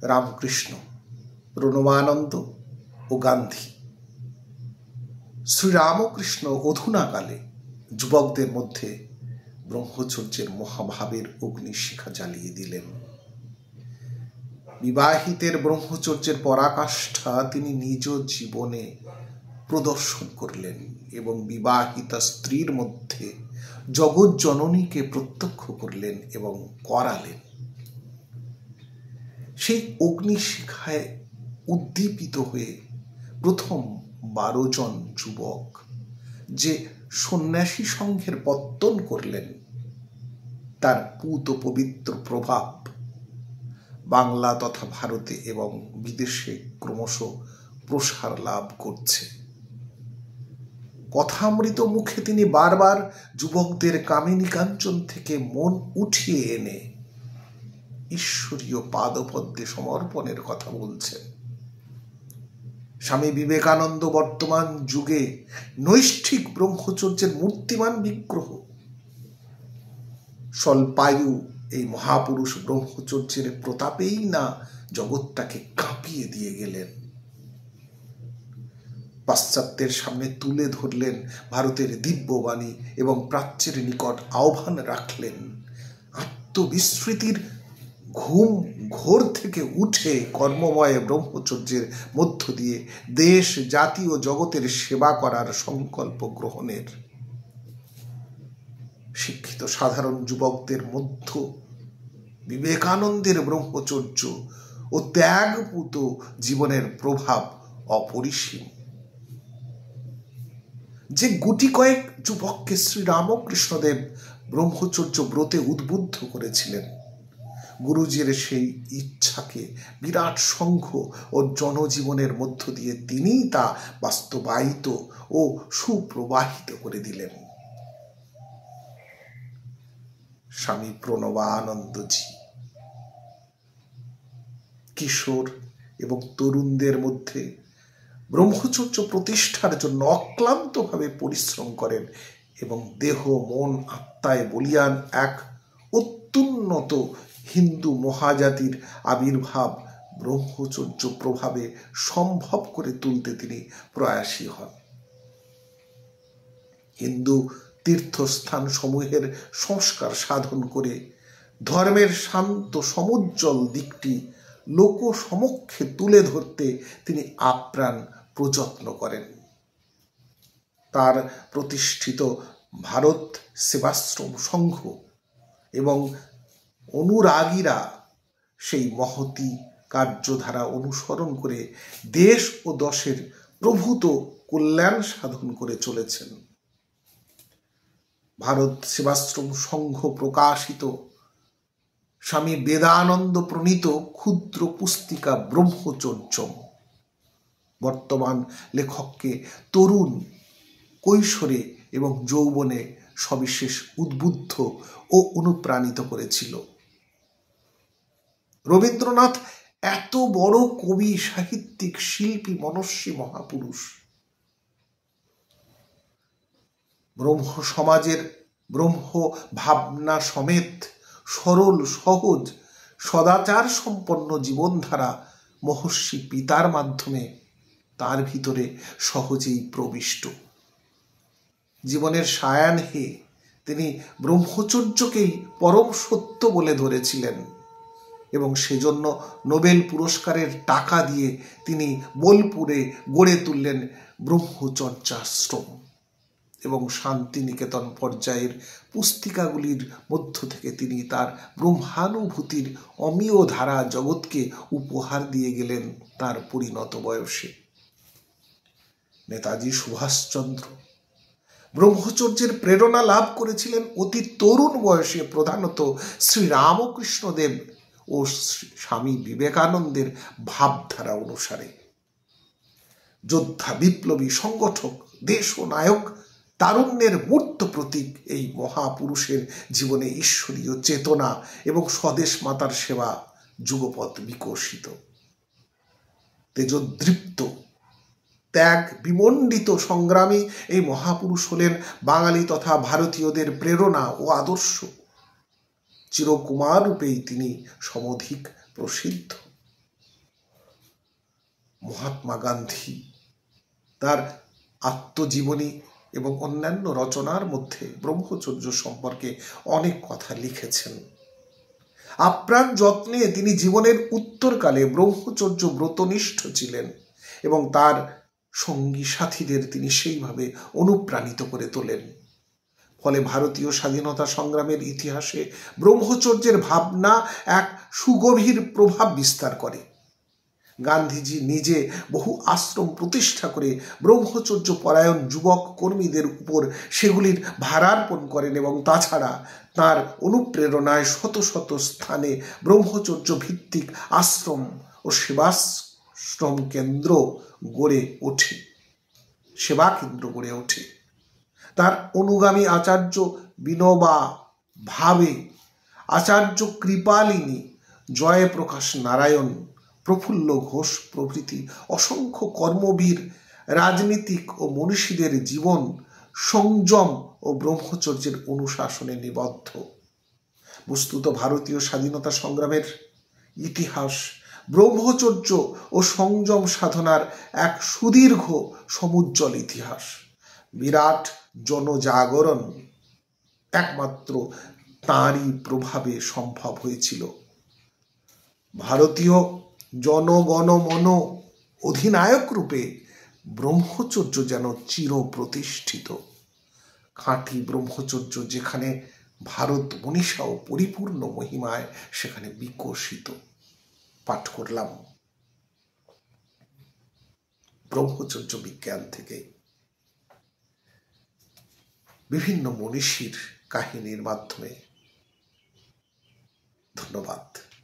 রামকৃষ্ণ, প্রণবানন্দ ও গান্ধী। শ্রীরামকৃষ্ণ অধুনাকালে যুবকদের মধ্যে ব্রহ্মচর্যের মহাভাবের অগ্নিশিখা জ্বালিয়ে দিলেন। বিবাহিতের ব্রহ্মচর্যের পরাকাষ্ঠা তিনি নিজ জীবনে প্রদর্শন করলেন এবং বিবাহিতা স্ত্রীর মধ্যে জগৎ জননীকে প্রত্যক্ষ করলেন এবং করালেন। সেই অগ্নিশিখায় উদ্দীপিত হয়ে প্রথম 12 জন যুবক যে সন্ন্যাসী সংঘের পত্তন করলেন, তার পূত পবিত্র প্রভাব বাংলা তথা ভারতে এবং বিদেশে ক্রমশ প্রসার লাভ করছে। কথামৃত মুখে তিনি বারবার যুবকদের কামিনী কাঞ্চন থেকে মন উঠিয়ে এনে ঈশ্বরীয় পাদপদ্মে সমর্পণের কথা বলছেন। স্বামী বিবেকানন্দ বর্তমান যুগে নৈষ্ঠিক ব্রহ্মচর্যের মূর্তিমান বিগ্রহ। স্বল্পায়ু এই মহাপুরুষ ব্রহ্মচর্যের প্রতাপেই না জগৎটাকে কাঁপিয়ে দিয়ে গেলেন। পাশ্চাত্যের সামনে তুলে ধরলেন ভারতের দিব্যবাণী এবং প্রাচ্যের নিকট আহ্বান রাখলেন আত্মবিস্মৃতির ঘোর থেকে উঠে কর্মময় ব্রহ্মচর্যের মধ্য দিয়ে দেশ, জাতি ও জগতের সেবা করার সংকল্প গ্রহণের। শিক্ষিত সাধারণ যুবকদের মধ্য বিবেকানন্দের ব্রহ্মচর্য ও ত্যাগপূত জীবনের প্রভাব অপরিসীম। যে গুটি কয়েক যুবককে শ্রীরামকৃষ্ণদেব ব্রহ্মচর্য ব্রতে উদ্বুদ্ধ করেছিলেন, গুরুজির সেই ইচ্ছাকে বিরাট সংঘ ও জনজীবনের মধ্য দিয়ে তিনিই তা বাস্তবায়িত ও সুপ্রবাহিত করে দিলেন। স্বামী প্রণবানন্দজি কিশোর এবং তরুণদের মধ্যে ব্রহ্মচর্য প্রতিষ্ঠার জন্য অক্লান্তভাবে পরিশ্রম করেন এবং দেহ, মন, আত্মায় বলিয়ান এক অত্যুন্নত হিন্দু মহাজাতির আবির্ভাব ব্রহ্মচর্য প্রভাবে সম্ভব করে তুলতে তিনি প্রয়াসী হন। হিন্দু তীর্থস্থান সমূহের সংস্কার সাধন করে ধর্মের শান্ত সমুজ্জ্বল দিকটি লোক সমক্ষে তুলে ধরতে তিনি আপ্রাণ প্রযত্ন করেন। তার প্রতিষ্ঠিত ভারত সেবাশ্রম সংঘ এবং অনুরাগীরা সেই মহতী কার্যধারা অনুসরণ করে দেশ ও দশের প্রভূত কল্যাণ সাধন করে চলেছেন। ভারত সেবাশ্রম সংঘ প্রকাশিত স্বামী বেদানন্দ প্রণীত ক্ষুদ্র পুস্তিকা ব্রহ্মচর্যম বর্তমান লেখককে তরুণ, কৈশোরে এবং যৌবনে সবিশেষ উদ্বুদ্ধ ও অনুপ্রাণিত করেছিল। রবীন্দ্রনাথ এত বড় কবি, সাহিত্যিক, শিল্পী, মনস্বী মহাপুরুষ ব্রহ্ম সমাজের ব্রহ্ম ভাবনা সমেত সরল, সহজ, সদাচার সম্পন্ন জীবনধারা মহর্ষি পিতার মাধ্যমে তার ভিতরে সহজেই প্রবিষ্ট। জীবনের সায়াহ্নে তিনি ব্রহ্মচর্যকেই পরম সত্য বলে ধরেছিলেন এবং সেজন্য নোবেল পুরস্কারের টাকা দিয়ে তিনি বোলপুরে গড়ে তুললেন ব্রহ্মচর্যাশ্রম এবং শান্তিনিকেতন পর্যায়ের পুস্তিকাগুলির মধ্য থেকে তিনি তার ব্রহ্মানুভূতির অমীয় ধারা জগৎকে উপহার দিয়ে গেলেন তার পরিণত বয়সে। নেতাজি সুভাষচন্দ্র ব্রহ্মচর্যের প্রেরণা লাভ করেছিলেন অতি তরুণ বয়সে, প্রধানত শ্রীরামকৃষ্ণদেব ও স্বামী বিবেকানন্দের ভাবধারা অনুসারে। যোদ্ধা, বিপ্লবী, সংগঠক, দেশ ও নায়ক, তারুণ্যের মূর্ত প্রতীক এই মহাপুরুষের জীবনে ঈশ্বরীয় চেতনা এবং স্বদেশ মাতার সেবা যুগপৎ বিকশিত। তেজোদ্দীপ্ত, ত্যাগ বিমণ্ডিত সংগ্রামী এই মহাপুরুষ হলেন বাঙালি তথা ভারতীয়দের প্রেরণা ও আদর্শ। চিরকুমার রূপেই তিনি সমধিক প্রসিদ্ধ। মহাত্মা গান্ধী তার আত্মজীবনী এবং অন্যান্য রচনার মধ্যে ব্রহ্মচর্য সম্পর্কে অনেক কথা লিখেছেন। আপ্রাণ যত্নে তিনি জীবনের উত্তরকালে ব্রহ্মচর্য ব্রতনিষ্ঠ ছিলেন এবং তার সঙ্গী সাথীদের তিনি সেইভাবে অনুপ্রাণিত করে তোলেন। ফলে ভারতীয় স্বাধীনতা সংগ্রামের ইতিহাসে ব্রহ্মচর্যের ভাবনা এক সুগভীর প্রভাব বিস্তার করে। গান্ধীজি নিজে বহু আশ্রম প্রতিষ্ঠা করে ব্রহ্মচর্য পরায়ণ যুবক কর্মীদের উপর সেগুলির ভারার্পণ করেন এবং তাছাড়া তাঁর অনুপ্রেরণায় শত শত স্থানে ব্রহ্মচর্য ভিত্তিক আশ্রম ও সেবাশ্রম কেন্দ্র গড়ে ওঠে, সেবা কেন্দ্র গড়ে ওঠে। তার অনুগামী আচার্য বিনোবা ভাবে, আচার্য কৃপালিনী, জয়প্রকাশ নারায়ণ, প্রফুল্ল ঘোষ প্রভৃতি অসংখ্য কর্মবীর রাজনীতিক ও মনীষীদের জীবন সংযম ও ব্রহ্মচর্যের অনুশাসনে নিবদ্ধ। বস্তুত ভারতীয় স্বাধীনতা সংগ্রামের ইতিহাস ব্রহ্মচর্য ও সংযম সাধনার এক সুদীর্ঘ সমুজ্জ্বল ইতিহাস। বিরাট জনজাগরণ একমাত্র তাঁরই প্রভাবে সম্ভব হয়েছিল। ভারতীয় জনগণমন অধিনায়ক রূপে ব্রহ্মচর্য যেন চির প্রতিষ্ঠিত। খাঁটি ব্রহ্মচর্য যেখানে ভারত মনীষা ও পরিপূর্ণ মহিমায় সেখানে বিকশিত। পাঠ করলাম ব্রহ্মচর্য বিজ্ঞান থেকে বিভিন্ন মনীষীর কাহিনীর মাধ্যমে। ধন্যবাদ।